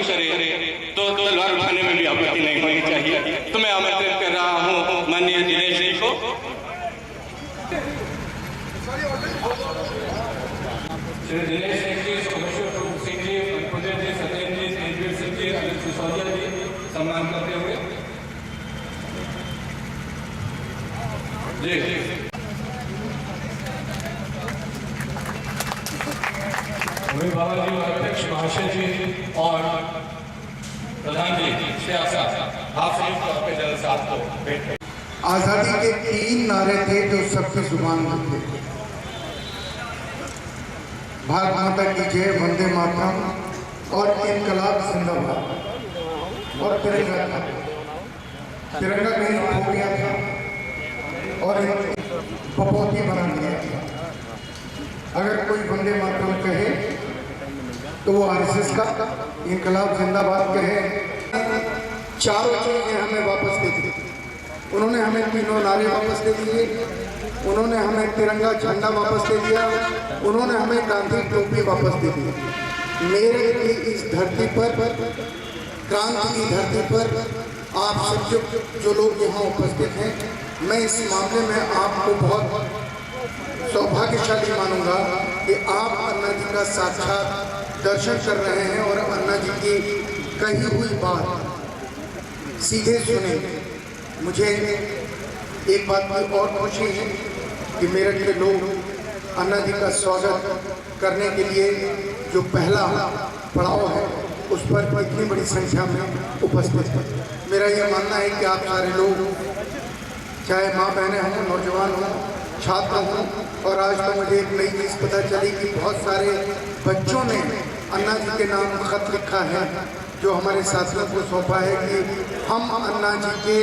करे तो तलवार उठाने में भी आपत्ति नहीं होनी चाहिए। तो मैं आमंत्रित कर रहा हूँ माननीय दिनेश जी को। श्री दिनेश जी, सोमेश्वर सिंह जी, पुजन जी, सत्येंद्र जी, तेजवीर सिंह जी, अनिल सिसोदिया जी सम्मान करते हुए जी। बाबा जी, अध्यक्ष महाशय जी और प्रधान जी से आप संयुक्त तौर पर जलसा को बैठे। आजादी के 3 नारे थे जो सबकी जुबान में थे। भारत माता की जय, वंदे मातरम और इनकलाब जिंदाबाद। और तिरंगा था, तिरंगा कहीं खो गया था और पपौती बना दिया था। अगर कोई वंदे मातरम कहे तो वो आरएसएस का, इनकलाब जिंदाबाद कहे। चारों चीजें हमें वापस दे दी। उन्होंने हमें तीनों नारे वापस दे दिए, उन्होंने हमें तिरंगा झंडा वापस दे दिया, उन्होंने हमें गांधी टोपी वापस दे दी। मेरे की इस धरती पर, क्रांति की धरती पर आप सब जो लोग यहाँ उपस्थित हैं, मैं इस मामले में आपको बहुत सौभाग्यशाली मानूंगा कि आप अन्ना जी का साक्षात दर्शन कर रहे हैं और अन्ना जी की कही हुई बात सीधे सुने। मुझे एक बात की और खुशी है कि मेरठ के लोग अन्ना जी का स्वागत करने के लिए जो पहला पड़ाव है उस पर इतनी बड़ी संख्या में उपस्थित है। मेरा ये मानना है कि आप सारे लोग, चाहे माँ बहनें हों, नौजवान हों, छात्र हों, और आज तो मुझे एक नई चीज़ पता चली कि बहुत सारे बच्चों ने अन्ना जी के नाम खत लिखा है जो हमारे साथियों को सौंपा है कि हम अन्ना जी के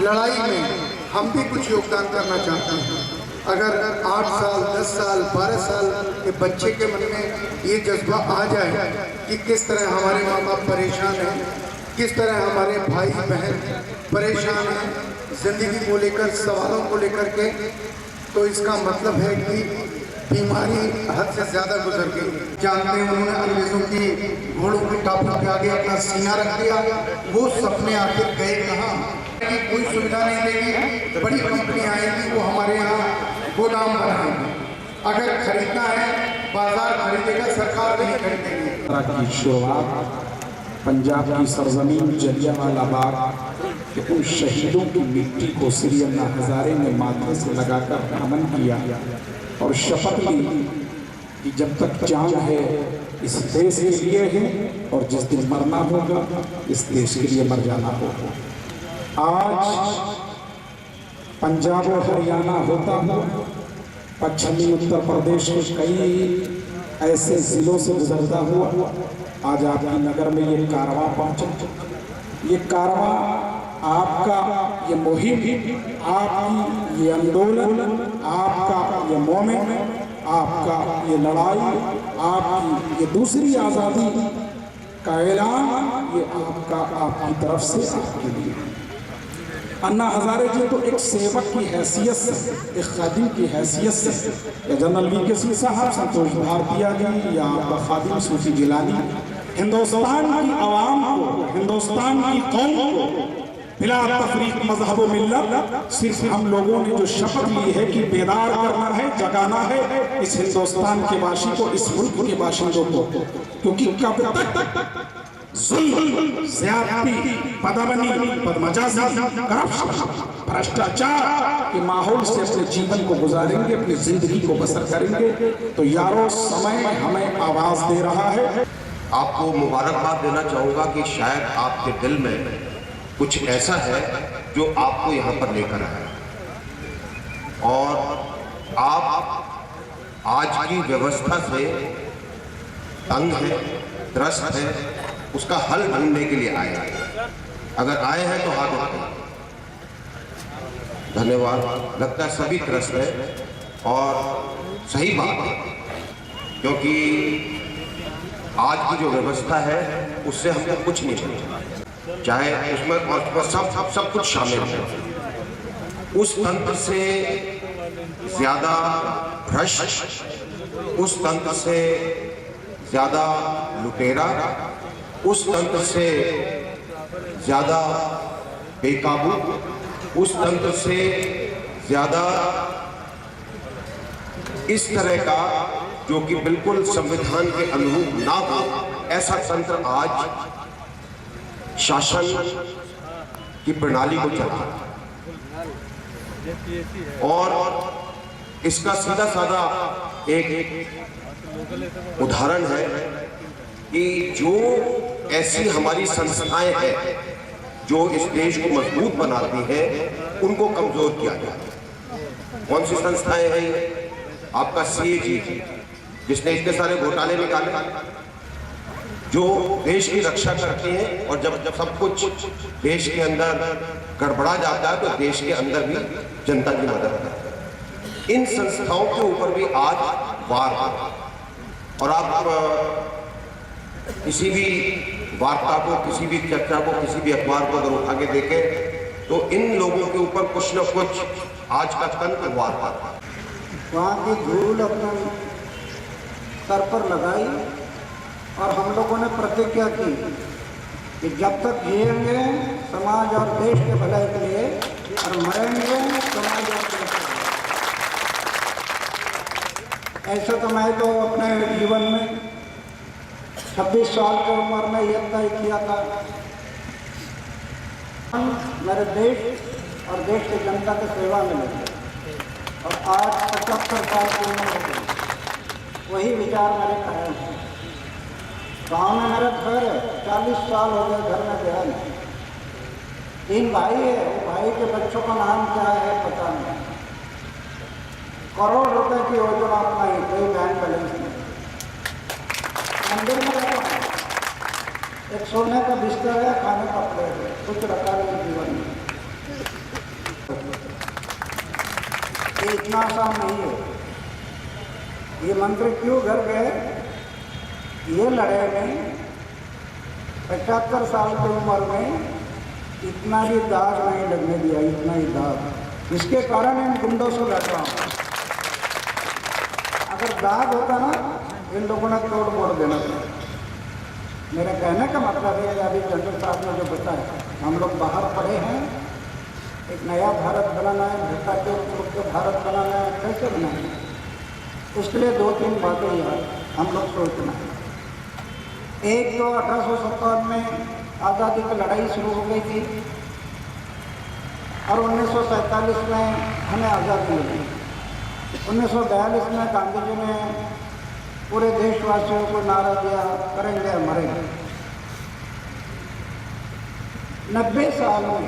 लड़ाई में हम भी कुछ योगदान करना चाहते हैं। अगर 8 साल, 10 साल, 12 साल के बच्चे के मन में ये जज्बा आ जाए कि किस तरह हमारे माँ बाप परेशान हैं, किस तरह हमारे भाई बहन परेशान हैं जिंदगी को लेकर, सवालों को लेकर के, तो इसका मतलब है कि बीमारी हद से ज़्यादा गुजर गई। जानते हैं उन्होंने अंग्रेज़ों की घोड़ों के टापू के आगे अपना सीना रख दिया। वो सपने आखिर गए कहाँ? कि कोई सुविधा नहीं देगी, बड़ी कंपनी आएगी, वो हमारे यहाँ गोदाम बनाएंगी। अगर खरीदना है बाजार खरीदेगा, सरकार नहीं खरीदेगी। शुरुआत पंजाब की सरजमीन जलियांवाला बाग के उन शहीदों की मिट्टी को श्री अन्ना हजारे ने माथे से लगाकर नमन किया और शपथ ली कि जब तक जान है इस देश के लिए है और जिस दिन मरना होगा इस देश के लिए मर जाना होगा। आज पंजाब और हरियाणा होता हुआ पश्चिमी उत्तर प्रदेश के कई ऐसे जिलों से गुजरता हुआ आज आपकी नगर में ये कारवां पहुंचा। ये कारवां आपका ये मुहिम, आपकी ये आंदोलन, आपका ये मोमेंट, आपका ये लड़ाई, आपकी ये दूसरी आज़ादी का ऐलान, ये आपकी तरफ से आपके लिए। अन्ना हजारे जी तो एक सेवक की हैसियत से, एक खादिम की हैसियत से, या जनरल वी.के. सिंह साहब, संतोष भारतीय जी, या आपका खादिम सूफी जिलानी, हिंदुस्तान की आवाम को, हिंदुस्तान की कौम को बिला तफरीक मजहब व मिल्लत सिर्फ हम लोगों ने जो शपथ ली है कि बेदार करना है, जगाना है इस हिंदुस्तान के वासी को, इस मुल्क के बाशिंदों को। क्योंकि कब तक जुल्म, ज़्यादती, बदअमनी, बदमजाजी, करप्शन, भ्रष्टाचार के माहौल से अपने जीवन को गुजारेंगे, अपनी जिंदगी को बसर करेंगे। तो यारों, समय हमें आवाज दे रहा है। आपको मुबारकबाद देना चाहूँगा कि शायद आपके दिल में कुछ ऐसा है जो आपको यहाँ पर लेकर आया और आप आज की व्यवस्था से तंग है, त्रस्त है, उसका हल ढूंढने के लिए आए हैं। अगर आए हैं तो हाथ उठाएं। धन्यवाद। लगता है सभी त्रस्त है और सही बात है, क्योंकि आज की जो व्यवस्था है उससे हमको कुछ नहीं मिलता, चाहे उसमें और सब कुछ शामिल है। उस तंत्र से ज़्यादा भ्रष्ट, उस तंत्र से ज्यादा लुटेरा, उस तंत्र से ज्यादा बेकाबू, उस तंत्र से ज्यादा इस तरह का जो कि बिल्कुल संविधान के अनुरूप ना हो, ऐसा तंत्र आज शासन की प्रणाली को चला। और इसका सीधा साधा एक उदाहरण है कि जो ऐसी हमारी संस्थाएं हैं जो इस देश को मजबूत बनाती हैं, उनको कमजोर किया जाए। कौन सी संस्थाएं हैं ये? आपका CAG, जिसने इतने सारे घोटाले निकाले, जो देश की रक्षा करती हैं, और जब सब कुछ देश के अंदर गड़बड़ा जाता है तो देश के अंदर भी जनता की मदद करता है। इन संस्थाओं के ऊपर भी आज वार है। और आप किसी भी वार्ता को, किसी भी चर्चा को, किसी भी अखबार को अगर उठा के देखें तो इन लोगों के ऊपर कुछ न कुछ आज का तंत्र वार है। वहाँ की धूल अपने सर पर लगाई और हम लोगों ने प्रतिज्ञा की कि जब तक जिएंगे समाज और देश के भलाई के लिए, और मरेंगे समाज और देश के लिए। ऐसे तो मैं तो अपने जीवन में 26 साल की उम्र में यह तय किया था मेरे देश और देश की जनता की सेवा में लगे, और आज 75 साल की उम्र हो गई, वही विचार मेरे कायम है। गाँव में मेरा घर है, 40 साल हो गए घर में गया नहीं। 3 भाई है, वो भाई के बच्चों का नाम क्या है पता नहीं। करोड़ रुपए की योजना अपना ही, कोई बैंक बैलेंस नहीं। मंदिर में रहता है, एक सोने का बिस्तर है, खाने का प्लेट है, कुछ रखा नहीं जीवन में। ये इतना आसान नहीं है। ये मंत्री क्यों घर गए? ये लड़े में 75 साल की उम्र में इतना भी दाग नहीं लगने दिया, इतना ही दाग। इसके कारण इन गुंडों से लड़ रहा हूँ। अगर दाग होता ना, इन लोगों ने तोड़ मोड़ देना था। मेरा कहने का मतलब है कि अभी जनरल साहब ने जो बताया, हम लोग बाहर पड़े हैं, एक नया भारत बनाना है, भट्टा के ऊपर के भारत बनाना है, कैसे बनाना है? उसके लिए 2-3 बातें यार हम लोग सोचना है। एक तो 1857 में आज़ादी की लड़ाई शुरू हो गई थी और 1947 में हमें आज़ादी मिली। 1942 में गांधी जी ने पूरे देशवासियों को नारा दिया, करेंगे मरेंगे। 90 साल में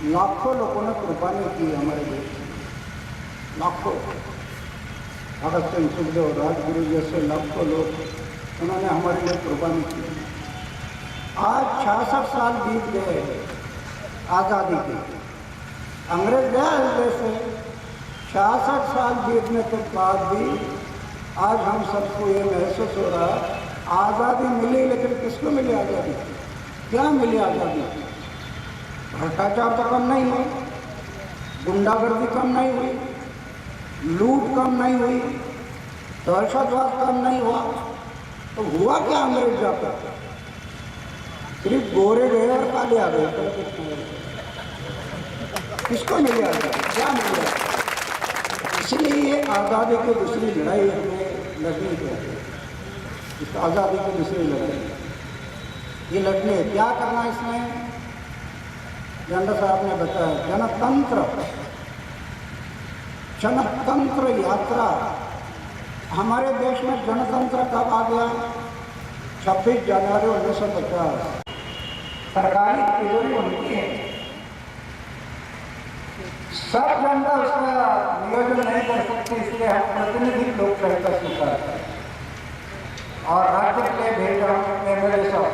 लाखों लोगों ने कुर्बानी की हमारे देश में, लाखों। भगत सिंह, सुखदेव, राजगुरु जैसे लाखों लोग, उन्होंने हमारे लिए कुर्बानी की। आज 66 साल बीत गए आज़ादी के। अंग्रेज गया इस देश से, 66 साल बीतने के बाद भी आज हम सबको ये महसूस हो रहा, आज़ादी मिली, लेकिन किसको मिली आज़ादी? क्या मिली आज़ादी? भ्रष्टाचार तो कम नहीं हुई, गुंडागर्दी कम नहीं हुई, लूट कम नहीं हुई, दहशतवाद कम नहीं हुआ। तो हुआ क्या अंग्रेज जाकर? सिर्फ गोरे गए और काले आ गए। किसको मिली आज़ादी? क्या मिली? इसलिए ये आज़ादी की दूसरी लड़ाई हमें लड़नी चाहिए। इस आज़ादी की दूसरी लड़ाई ये लड़ने क्या करना इसमें? जनरल साहब ने बताया, जनतंत्र यात्रा। हमारे देश में जनतंत्र कब आ गया? 26 जनवरी 1950। सरकारी तिजोरी उनकी है, सब जनता उसका नियोजन नहीं कर सकती, इसलिए हम प्रतिनिधि लोकतंत्र स्वीकार करें और राज्य के लिए भेज रहा हूँ MLA साहब।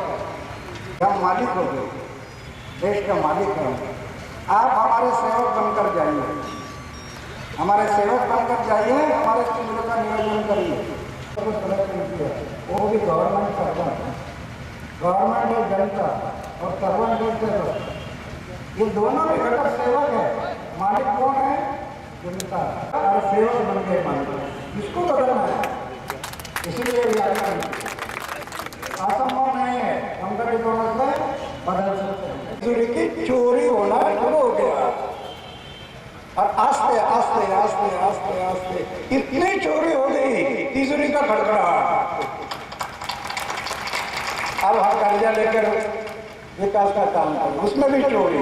हम मालिक हो गए, देश का मालिक है। आप हमारे सेवक बनकर जाइए, हमारे सेवक बनकर जाइए, हमारे चीजों का नियोजन करिए। वो भी गवर्नमेंट सरकार, गवर्नमेंट है जनता और सर्वेंट है सेवक। ये दोनों में घटक सेवक है। मालिक कौन है? जनता। और सेवक बन गए मालिक। इसको बदलना है। इसीलिए ये असंभव नहीं है, संगठित होने से बदल सकते हैं। तिजोरी की चोरी होना शुरू हो गया और आस्ते आस्ते आस्ते आस्ते आस्ते इतनी चोरी हो गई तिजोरी का खड़खड़ाहट। अब हम कर्जा लेकर विकास का काम करें, उसमें भी चोरी।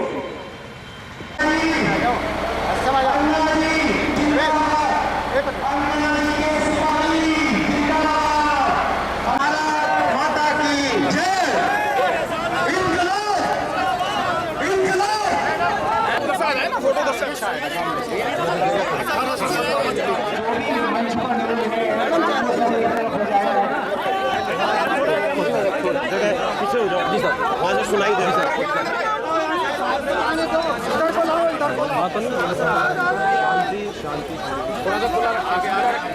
वहाँ से सुनाई दे शांति थोड़ा सा पूरा आगे आ रहा है।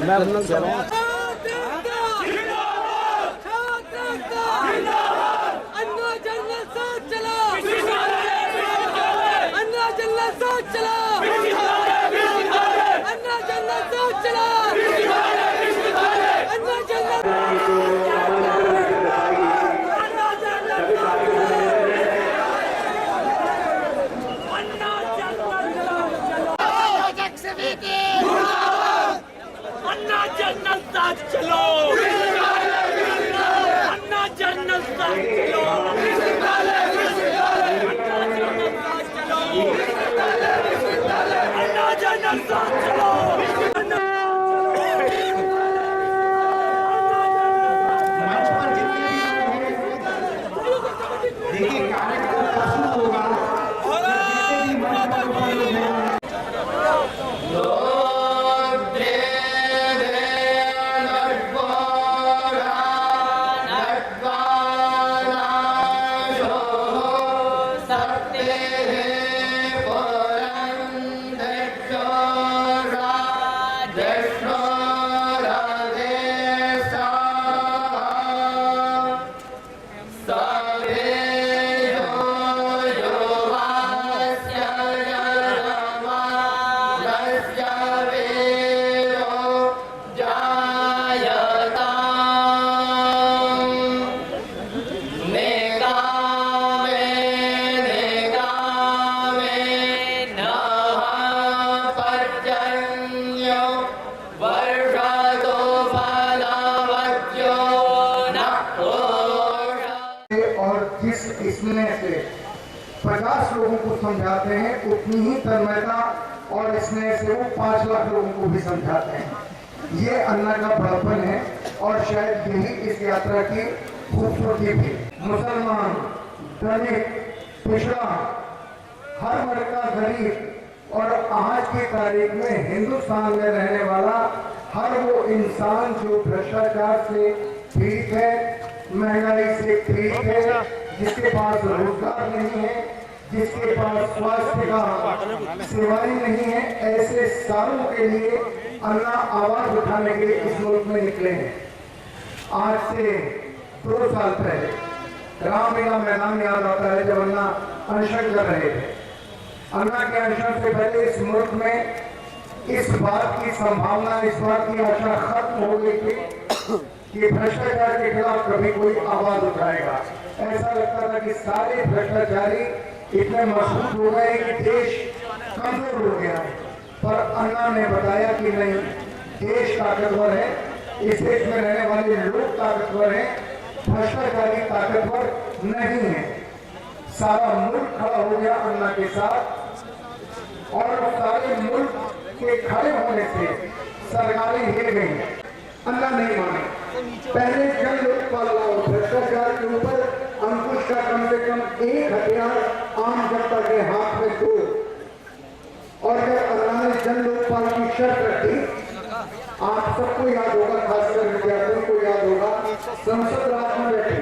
मैं अन्ना जन्नत साथ चला, अन्ना जन्नत साथ चला, अन्ना जन्नत साथ चला, अन्ना जन्नत अन्ना जन्नत साथ चलो, अन्ना जन्नत साथ चलो, अन्ना जन्नत साथ चलो। देखिए कार्यक्रम शुरू होगा। इसमें से 50 लोगों को समझाते हैं उतनी ही तन्मयता और इसमें से वो 5 लाख लोगों को भी समझाते हैं। ये अन्ना का बड़पन है और शायद यही इस यात्रा की खूबसूरती भी। मुसलमान, दलित, पिछड़ा, हर वर्ग का गरीब और आज की तारीख में हिंदुस्तान में रहने वाला हर वो इंसान जो भ्रष्टाचार से पीड़ित है, महंगाई से पीड़ित है, जिसके पास रोजगार नहीं है, जिसके पास स्वास्थ्य का सेवाएं नहीं है, ऐसे सारों के लिए अन्ना आवाज उठाने के लिए इस मुल्क में निकले हैं। आज से 2 साल पहले रामलीला मैदान याद आता है जब अन्ना अनशन कर रहे थे। अन्ना के अनशन से पहले इस मुल्क में इस बात की संभावना, इस बात की आशा खत्म हो गई थी कि भ्रष्टाचार के खिलाफ कभी कोई आवाज उठाएगा। ऐसा लगता था कि सारे भ्रष्टाचारी इतने मजबूत हो गए कि देश कमजोर हो गया है, पर अन्ना ने बताया कि नहीं, देश ताकतवर है, इस देश में रहने वाले लोग ताकतवर हैं, भ्रष्टाचारी ताकतवर नहीं है। सारा मुल्क खड़ा हो गया अन्ना के साथ और सारे मुल्क के खड़े होने से सरकारें हिल गई। अन्ना नहीं माने, पहले जन लोकपाल लाओ, भ्रष्टाचार के ऊपर अंकुश का कम से कम एक हथियार आम जनता के हाथ में दो। और जब अन्ना ने जन लोकपाल की शर्त रखी, आप सबको याद होगा, खासकर विद्यार्थियों को याद होगा, संसद राज में बैठी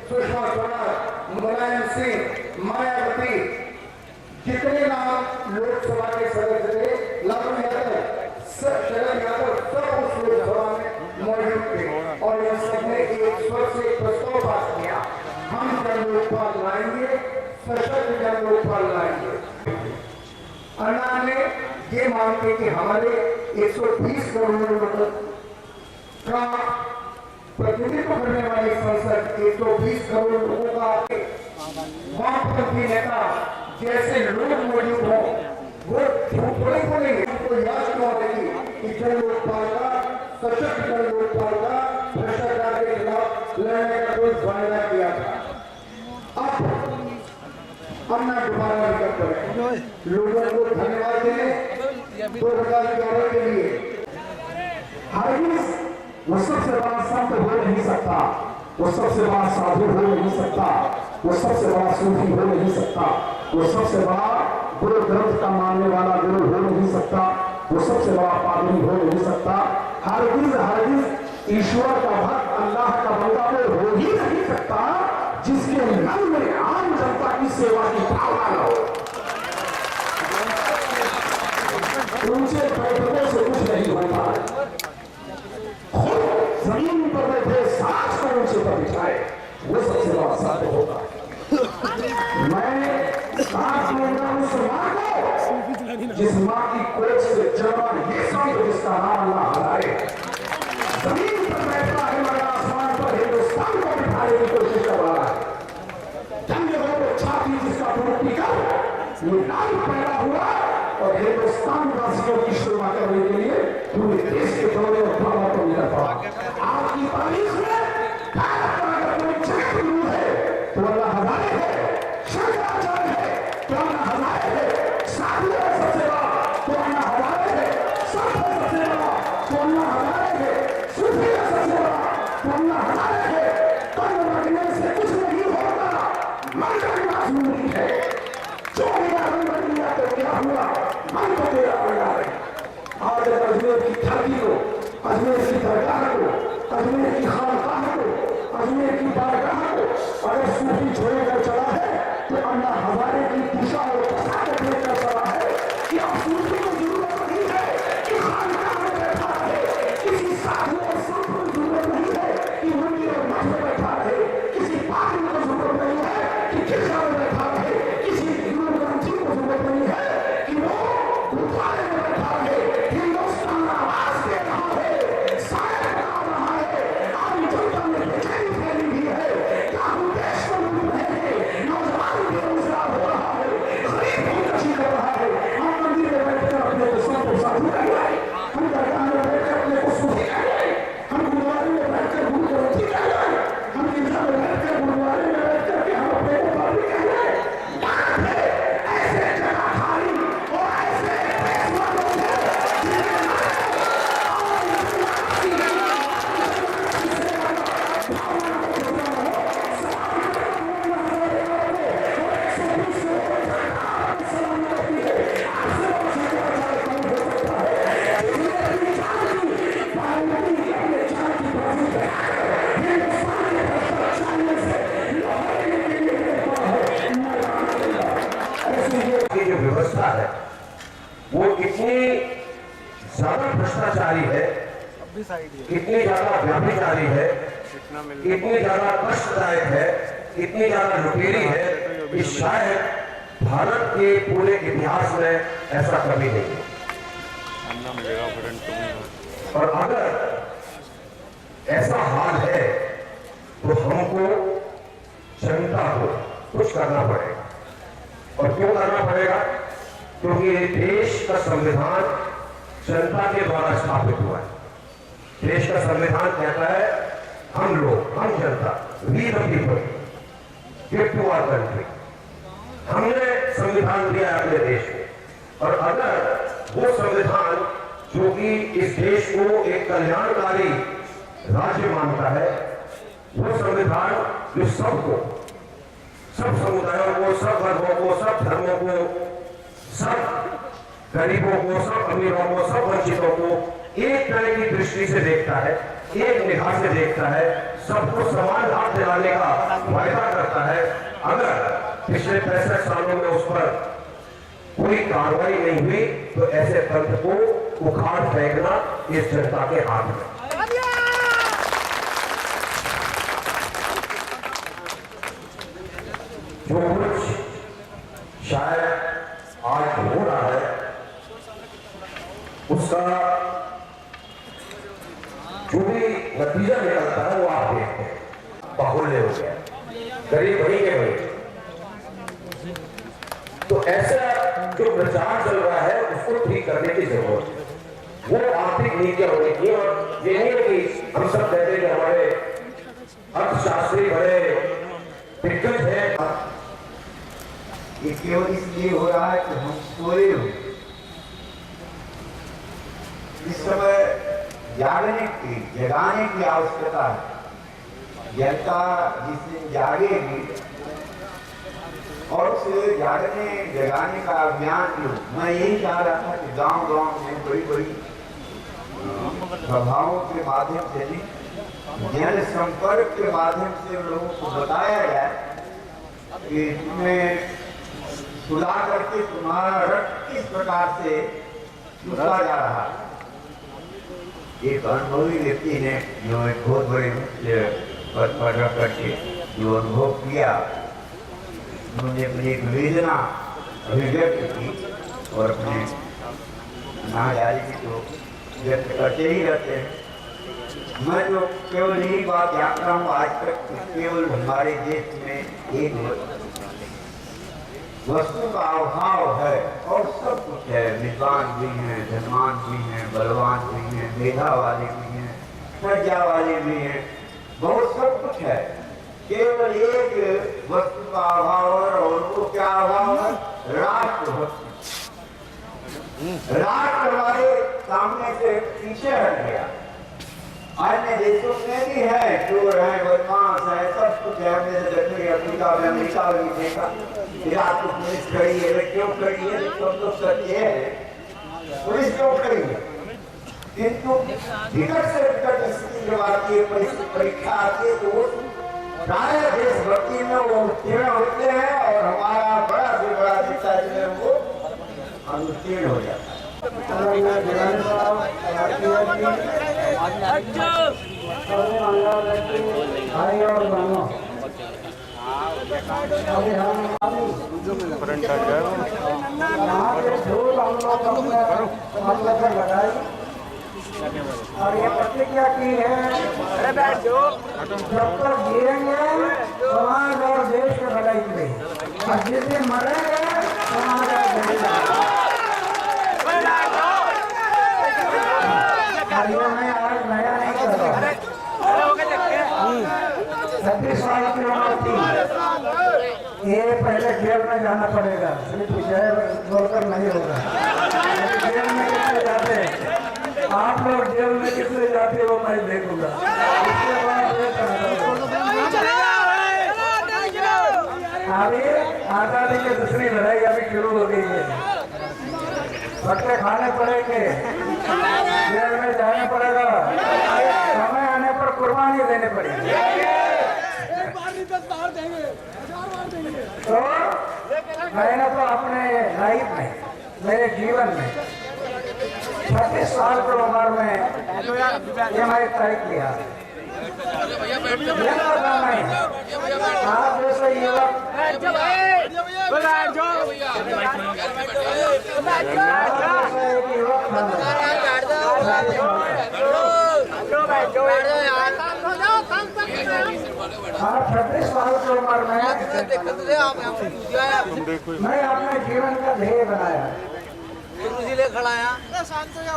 सुषमा स्वराज, मुलायम सिंह, मायावती, जितने नाम लोकसभा के सदस्य थे, लालू यादव, शरद यादव, सब उस लोकसभा में मौजूद थे और इन सबने एक स्वर से प्रस्ताव पास किया, हम जन लोकपाल लाएंगे, सशक्त जन लोकपाल लाएंगे। अन्ना ने ये मानते कि हमारे 120 करोड़ लोगों का प्रतिनिधित्व करने वाली संसद 120 करोड़ लोगों का वामपंथी नेता जैसे लोग मौजूद हो, वो थोड़े बोलेंगे। उनको याद क्यों देगी कि जन लोकपाल का सशक्त जन लोकपाल का भ्रष्टाचार के खिलाफ लड़ने का कोई वायदा किया था। अब अन्ना दोबारा निकल पड़े लोगों को धन्यवाद देने 2011 के लिए। हरगिज़ वो सबसे बड़ा संत हो नहीं सकता, वो सबसे बड़ा साधु हो नहीं सकता, वो सबसे बड़ा सूफी हो नहीं सकता, वो सबसे बड़ा गुरु ग्रंथ का मानने वाला गुरु हो नहीं सकता, वो सबसे बड़ा पादरी हो नहीं सकता। हरगिज़ ईश्वर का भक्त अल्लाह का बंदा वो हो ही नहीं सकता जिसके मन में आम जनता की सेवा की भावना न हो। ऊंचे बैठकों से कुछ नहीं होता है, खुद जमीन पर बैठे साथ को ऊंचे पर बिठाए, वो सबसे बड़ा सत्य होता है। मैं साथ दूंगा उस मां को जिस मां की कोख से जन्मा ये संत जिसका नाम अल्लाह हलाए, जमीन पर बैठा है मगर आसमान पर हिंदुस्तान को बिठाने की कोशिश कर रहा है। छाती जिसका ये नाम पैदा हुआ और हिंदुस्तान वासियों की सेवा करने के लिए पूरे देश के दौरे और भावों को मिला था। आपकी तारीख में अगर कोई चक्र है तो अल्लाह हजारे है, शंकराचार्य है तो अल्लाह हजारे है, साधु है सबसे बड़ा तो अल्लाह हजारे है, संत है सबसे बड़ा तो अल्लाह हजारे है, सूफी है सबसे बड़ा तो अल्लाह हजारे है। कर्म रखने से कुछ नहीं होता, मन रखना जरूरी है। जो मेरा रंग बन गया तो क्या हुआ, मन को तेरा बना है। आज अजमेर की धरती को, अजमेर की दरगाह को, अजमेर की खानकाह को, अजमेर की बारगाह को अगर सूफी छोड़कर चला है तो अल्लाह हजारे की दिशा और दशा को देखकर चला है कि अब सूफी को जरूरत नहीं है कि खानकाह में बैठा रहे, किसी साधु और संत को जरूरत नहीं है कि मंदिर और मठ में बैठा रहे, किसी पागल को जरूरत नहीं है कि गिरजा में बैठा रहे, किसी गुरु ग्रंथी को जरूरत नहीं है कि वो गुरुद्वारे में बैठा रहे। हिंदुस्तान आवाज दे रहा है, साया बना रहा है, आम जनता में बेचैनी फैली हुई है, कानून देश को लूट रहे हैं, नौजवान बेरोजगार हो रहा है, गरीब खुदकुशी कर रहा है। हम मंदिर में बैठकर अपने को संत और साधु कह रहे हैं, हम दरगाह में बैठकर अपने को सूफी कह रहे हैं, हम गुरुद्वारे में बैठकर गुरु ग्रंथी कह रहे हैं, हम गिरजा में बैठकर गुरुद्वारे में बैठकर के हम अपने को बाबरी कह रहे हैं। बात है ऐसे जनाधारी और ऐसे फैसला लोग हैं की जो व्यवस्था है वो इतनी ज्यादा भ्रष्टाचारी है, इतनी ज्यादा व्यभिचारी है, इतनी ज्यादा कष्टदायक है, इतनी ज्यादा लुटेरी है कि शायद भारत के पूरे इतिहास में ऐसा कभी नहीं। और अगर ऐसा हाल है तो हमको जनता को कुछ करना पड़ेगा। और क्यों करना पड़ेगा? क्योंकि देश का संविधान जनता के द्वारा स्थापित हुआ है। देश का संविधान कहता है हम लोग, हम जनता, we the people give to our country. हमने संविधान दिया है अपने देश को, और अगर वो संविधान जो कि इस देश को एक कल्याणकारी राज्य मानता है, वो संविधान जो सबको, सब समुदायों को, सब वर्गों को, सब धर्मों को, सब गरीबों को, सब अमीरों को, सब वंचितों को एक तरह की दृष्टि से देखता है, एक निगाह से देखता है, सबको समान लाभ दिलाने का वायदा करता है। अगर पिछले 65 सालों में उस पर कोई कार्रवाई नहीं हुई तो ऐसे तंत्र को उखाड़ फेंकना इस जनता के हाथ में। जो कुछ शायद आज हो रहा है उसका जो भी नतीजा निकलता है वो आप देखते हैं। बाहुल्य हो गया, गरीब वही के वही। तो ऐसा जो प्रचार चल रहा है उसको ठीक करने की जरूरत है। वो आर्थिक नीतियां होनी चाहिए। और ये नहीं है कि हम सब कहते हैं कि हमारे अर्थशास्त्री बड़े दिग्गज हैं। ये केवल इसलिए हो रहा है कि हम सोए हुए। इस समय जागने की, जगाने की आवश्यकता है। जनता जिस दिन जागेगी और उसे जागने जगाने का अभियान जो मैं यही चाह रहा था कि गांव-गांव में बड़ी बड़ी सभाओं के माध्यम से जन संपर्क के माध्यम से लोगों को बताया जाए कि तुम्हें सुला करके तुम्हारा रक्त किस प्रकार से चूसा जा रहा है। एक अनुभवी व्यक्ति ने जो एक बहुत बड़े पद पर रख करके जो अनुभव किया, उन्होंने अपनी एक वेदना अभिव्यक्त की और अपने नाजायज को व्यक्त करते ही रहते हैं। मैं तो केवल यही बात जानता हूँ आज तक केवल हमारे देश में एक वस्तु का अभाव है और सब कुछ है। विद्वान भी हैं, धनवान भी हैं, बलवान भी हैं, मेधा वाले भी हैं, प्रज्ञा वाले भी हैं, बहुत सब कुछ है। केवल एक वस्तु का अभाव है और वो क्या अभाव है? राष्ट्रभक्ति। राष्ट्र हमारे सामने से पीछे हट गया। अन्य देशों में भी है, चोर है, बदमाश है, सब कुछ है। हमने दक्षिण अफ्रीका में अमेरिका भी देखा, इराक को पुलिस खड़ी है, क्यों खड़ी है? तो सत्य है, पुलिस क्यों खड़ी है? किंतु विकट से विकट स्थिति जब आती है, परीक्षा आती है, तो वो सारे देशभक्ति में वो उत्तीर्ण होते हैं और हमारा बड़ा से बड़ा नेता जो है वो अनुत्तीर्ण हो जाता है। और ये प्रतिज्ञा की है, जब तक जिएंगे समाज और देश के भलाई के लिए, और जिस दिन मरेंगे समाज और देश। मैं आज नया नहीं कर रहा। 36 साल की उम्र थी, ये पहले जेल में जाना पड़ेगा, सिर्फ विजय बोलकर नहीं होगा। जेल में कितने जाते, आप लोग जेल में कितने जाते वो मैं देखूंगा। इसके बाद अभी आजादी की दूसरी लड़ाई अभी शुरू हो गई है। पट्टे खाने पड़ेंगे, जेल में जाना पड़ेगा, समय आने पर कुर्बानी देनी पड़ेगी। तो मैंने तो अपने लाइफ में, मेरे जीवन में 36 साल की उम्र में ये मैं तय किया। आप जैसे युवक आप 36 साल की उम्र में मैं अपने जीवन का ध्येय बनाया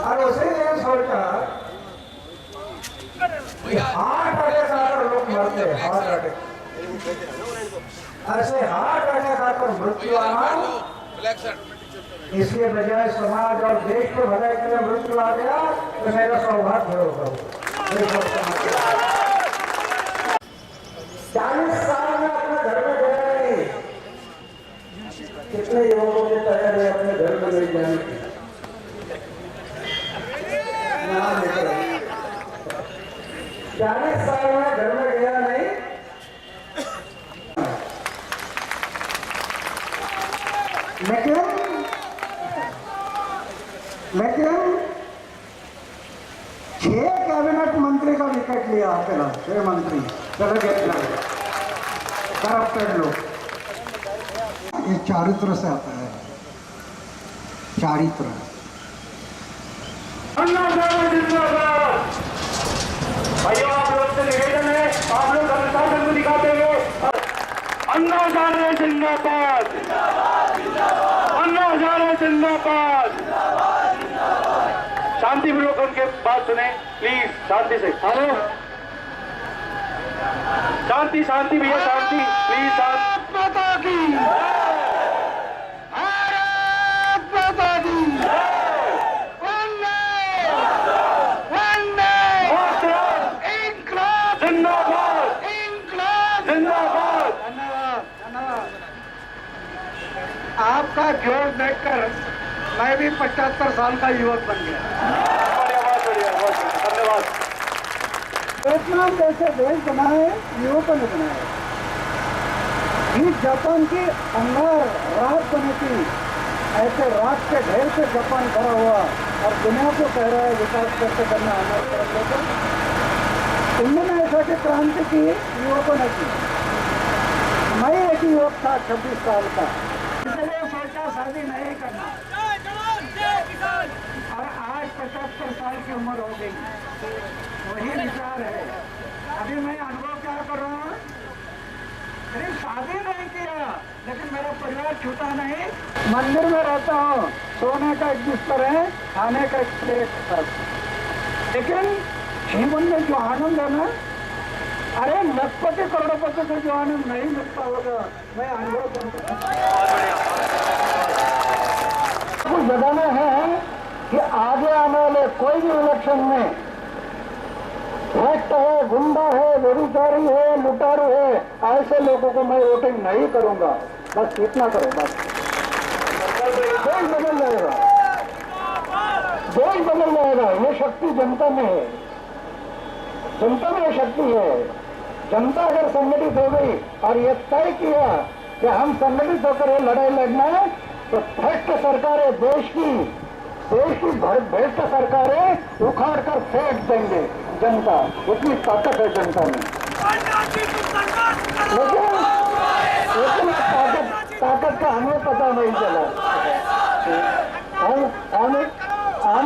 और उसी ने सोचा हार्ट अटैक आकर लोग मरते हैं, हार्ट अटैक, ऐसे हार्ट अटैक आकर मृत्यु आना, इसके बजाय समाज और देश को भलाई के लिए मृत्यु आ गया तो मेरा सौभाग्य होगा। 40 साल में अपने घर में गया नहीं, कितने युवकों की तैयारी है अपने घर में नहीं जाने की? 40 साल में घर में गया नहीं। लेकिन 6 कैबिनेट मंत्री का विकेट लिया अकेला, 6 मंत्री चले गए करप्टेड लोग। ये चारित्र से आता है, चारित्र। अन्ना हजारे जिंदाबाद। भाइयों आप लोग से निवेदन है, आप लोग अनुशासन को दिखाते हुए अन्ना हजारे जिंदाबाद, अन्ना हजारे जिंदाबाद। शांति पूर्वक उनके बात सुने प्लीज, शांति से। हेलो, शांति शांति भैया, शांति प्लीज, शांति। माता की भारत माता की इंकलाब जिंदाबाद, इंकलाब जिंदाबाद। धन्यवाद। आपका जोश देखकर मैं भी 75 साल का युवक बन गया। धन्यवाद। वियतनाम जैसे देश बनाए युवकों ने बनाए। जापान की अंगार रात बनी थी, ऐसे रात के ढेर से जापान खड़ा हुआ और दुनिया को कह रहा है विकास कैसे करना हमारे तरफ लेकर। उन्होंने ऐसा की क्रांति की युवकों ने की। मैं एक युवक था 26 साल का, इसलिए सोचा शादी नहीं करना और आज 75 साल की उम्र हो गई। वही विचार है। अभी मैं अनुभव क्या कर रहा हूँ, मेरी शादी नहीं किया लेकिन मेरा परिवार छूटा नहीं। मंदिर में रहता हूँ, सोने का एक बिस्तर है, खाने का एक प्लेट है, लेकिन जीवन में जो आनंद है ना, अरे लखपति करोड़पति से जो आनंद नहीं मिलता होगा, मैं अनुभव कुछ बताना है कि आगे आने वाले कोई भी इलेक्शन में भ्रष्ट है, गुंडा है, बेरोजगारी है, लुटारू है, ऐसे लोगों को मैं वोटिंग नहीं करूंगा। बस इतना करो, बस देश बदल जाएगा, देश बदल जाएगा। ये शक्ति जनता में है, जनता में शक्ति है। जनता अगर संगठित हो गई और ये तय किया कि हम संगठित होकर ये लड़ाई लड़ना है, तो भ्रष्ट सरकारें देश की भ्रष्ट सरकारें उखाड़ कर फेंक देंगे जनता। उतनी ताकत है जनता में। लेकिन ताकत का हमें पता नहीं चला। हम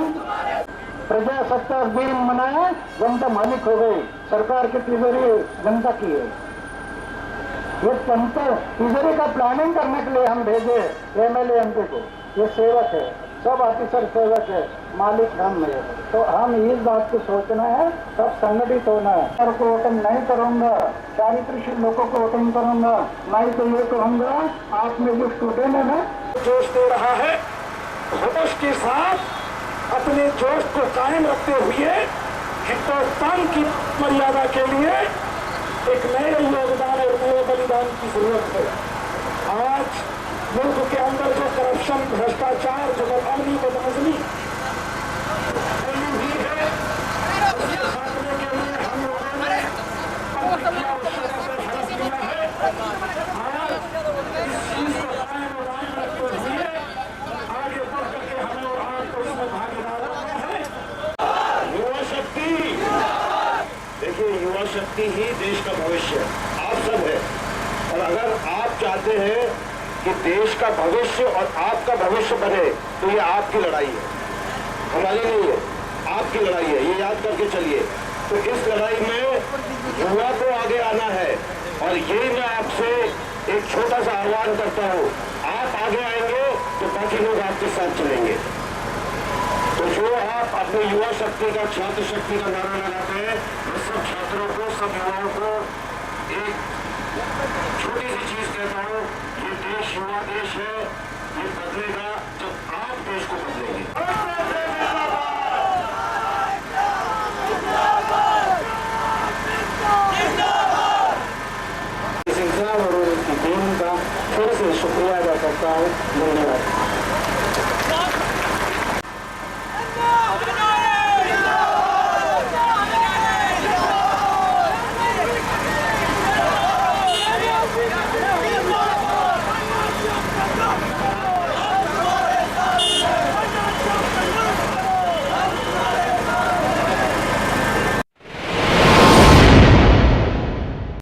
प्रजासत्ताक दिन मनाया, जनता मालिक हो गई, सरकार की तिजोरी जनता की है। ये जनता तिजोरी का प्लानिंग करने के लिए हम भेजे एमएलए एमपी को। ये सेवक है, सब ऑफिसर सेवक है, मालिक हम है। तो हम इस बात को सोचना है, सब संगठित होना है। और को वोटिंग नहीं करूंगा, चारित्रिक लोगों को वोटिंग करूंगा, नहीं तो ये कहूंगा आप में जो स्टूडेंट है ना, जोश दे रहा है, होश के साथ अपने जोश को कायम रखते हुए हिंदुस्तान की मर्यादा के लिए एक नए योगदान और नए बलिदान की जरूरत है। आज मुल्क के अंदर जो करप्शन, भ्रष्टाचार, जो बदअमनी बदनजमी हुई है, उसके खात्मे के लिए हम लोगों ने हड़प किया है। आज इस चीज को कायम और कायम रखते हुए आगे बढ़ करके हमें और आपको इसमें भागीदार होना है। युवा शक्ति, देखिए युवा शक्ति ही देश का भविष्य आप सब है। और अगर आप चाहते हैं कि देश का भविष्य और आपका भविष्य बने, तो ये आपकी लड़ाई है, हमारी नहीं है, आपकी लड़ाई है, ये याद करके चलिए। तो इस लड़ाई में युवा को आगे आना है और ये मैं आपसे एक छोटा सा आह्वान करता हूँ, आप आगे आएंगे तो बाकी लोग आपके साथ चलेंगे। तो जो आप अपने युवा शक्ति का, छात्र शक्ति का नारा लगाते हैं, मैं सब छात्रों को, सब युवाओं को एक छोटी सी चीज कहता हूँ, ये देश युवा देश है, ये बदलेगा जब आप देश को बदलेंगे। इस इंसान और उनकी टीम का फिर से शुक्रिया अदा करता हूँ। धन्यवाद।